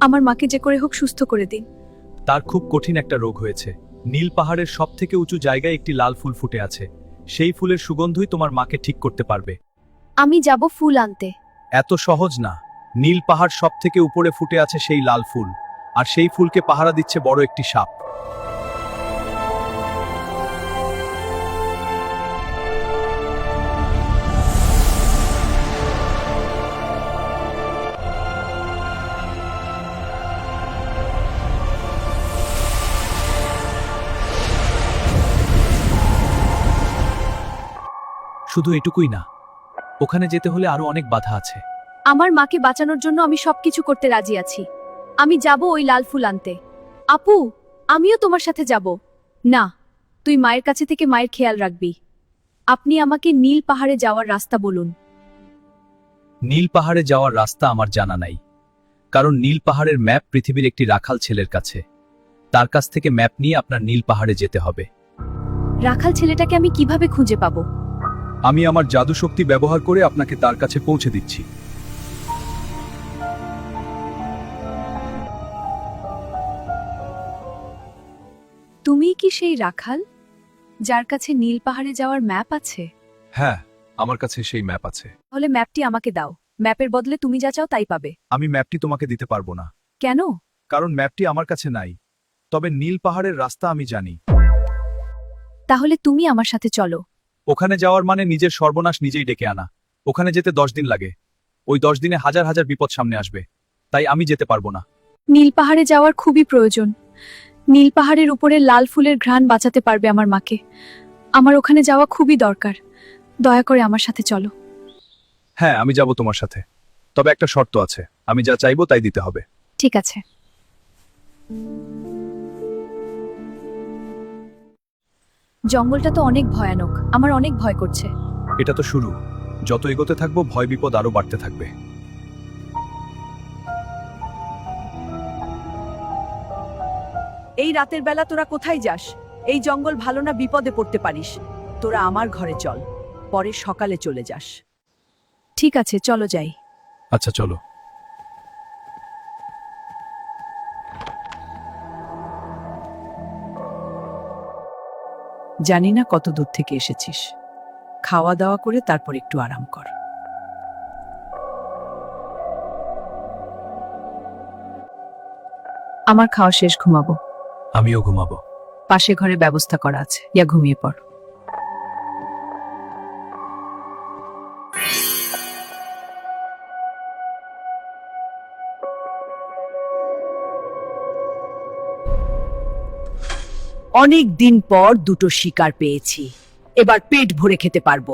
আমার মাকে যে করে হোক সুস্থ করে দিন। তার খুব কঠিন একটা রোগ হয়েছে। নীল পাহাড়ের সবথেকে উঁচু জায়গায় একটি লাল ফুল ফুটে আছে। সেই ফুলের সুগন্ধই তোমার মাকে ঠিক করতে পারবে। আমি যাব ফুল আনতে। এত সহজ না। নীল পাহাড় সবথেকে উপরে ফুটে আছে সেই লাল ফুল, আর সেই ফুলকে পাহারা দিচ্ছে বড় একটি সাপ। শুধু এটুকুই না, ওখানে যেতে হলে আরো অনেক বাধা আছে। আমার মাকে বাঁচানোর জন্য আমি সবকিছু করতে রাজি আছি। আমি যাব ওই লাল ফুল আনতে। আপু, আমিও তোমার সাথে যাব। না, তুই মায়ের কাছে থেকে মায়ের খেয়াল রাখবি। আপনি আমাকে নীল পাহাড়ে যাওয়ার রাস্তা বলুন। নীল পাহাড়ে যাওয়ার রাস্তা আমার জানা নাই, কারণ নীল পাহাড়ের ম্যাপ পৃথিবীর একটি রাখাল ছেলের কাছে। তার কাছ থেকে ম্যাপ নিয়ে আপনার নীল পাহাড়ে যেতে হবে। রাখাল ছেলেটাকে আমি কিভাবে খুঁজে পাবো? আমি আমার জাদু শক্তি ব্যবহার করে আপনাকে তার কাছে পৌঁছে দিচ্ছি। তুমি কি সেই রাখাল যার কাছে নীল পাহাড়ে যাওয়ার ম্যাপ আছে? হ্যাঁ, আমার কাছে সেই ম্যাপ আছে। তাহলে ম্যাপটি আমাকে দাও। ম্যাপের বদলে তুমি যা চাও তাই পাবে। আমি ম্যাপটি তোমাকে দিতে পারবো না। কেন? কারণ ম্যাপটি আমার কাছে নাই। তবে নীল পাহাড়ের রাস্তা আমি জানি। তাহলে তুমি আমার সাথে চলো। ওখানে যাওয়ার মানে নিজের সর্বনাশ নিজেই ডেকে আনা। ওখানে যেতে 10 দিন লাগে। ওই 10 দিনে হাজার হাজার বিপদ সামনে আসবে। তাই আমি যেতে পারবো না। নীল পাহাড়ে যাওয়ার খুবই প্রয়োজন। নীল পাহাড়ের উপরে লাল ফুলের ঘ্রাণ বাঁচাতে পারবে আমার মাকে। আমার ওখানে যাওয়া খুবই দরকার। দয়া করে আমার সাথে চলো। হ্যাঁ, আমি যাব তোমার সাথে। তবে একটা শর্ত আছে, আমি যা চাইবো তাই দিতে হবে। ঠিক আছে। জঙ্গলটা তো অনেক ভয়ানক, আমার অনেক ভয় করছে। এটা তো শুরু। যত এগোতে থাকবো ভয় বিপদ আরো বাড়তে থাকবে। এই রাতের বেলা তোরা কোথায় যাস? এই জঙ্গল ভালো না, বিপদে পড়তে পারিস। তোরা আমার ঘরে চল, পরে সকালে চলে যাস। ঠিক আছে, চলো যাই। আচ্ছা, চলো। জানি না কত দূর থেকে এসেছিস। খাওয়া দাওয়া করে তারপর একটু আরাম কর। আমার খাওয়া শেষ, ঘুমাবো। আমিও ঘুমাবো। পাশে ঘরে ব্যবস্থা করা আছে, ইয়া ঘুমিয়ে পড়। অনেক দিন পর দুটো শিকার পেয়েছি, এবার পেট ভরে খেতে পারবো।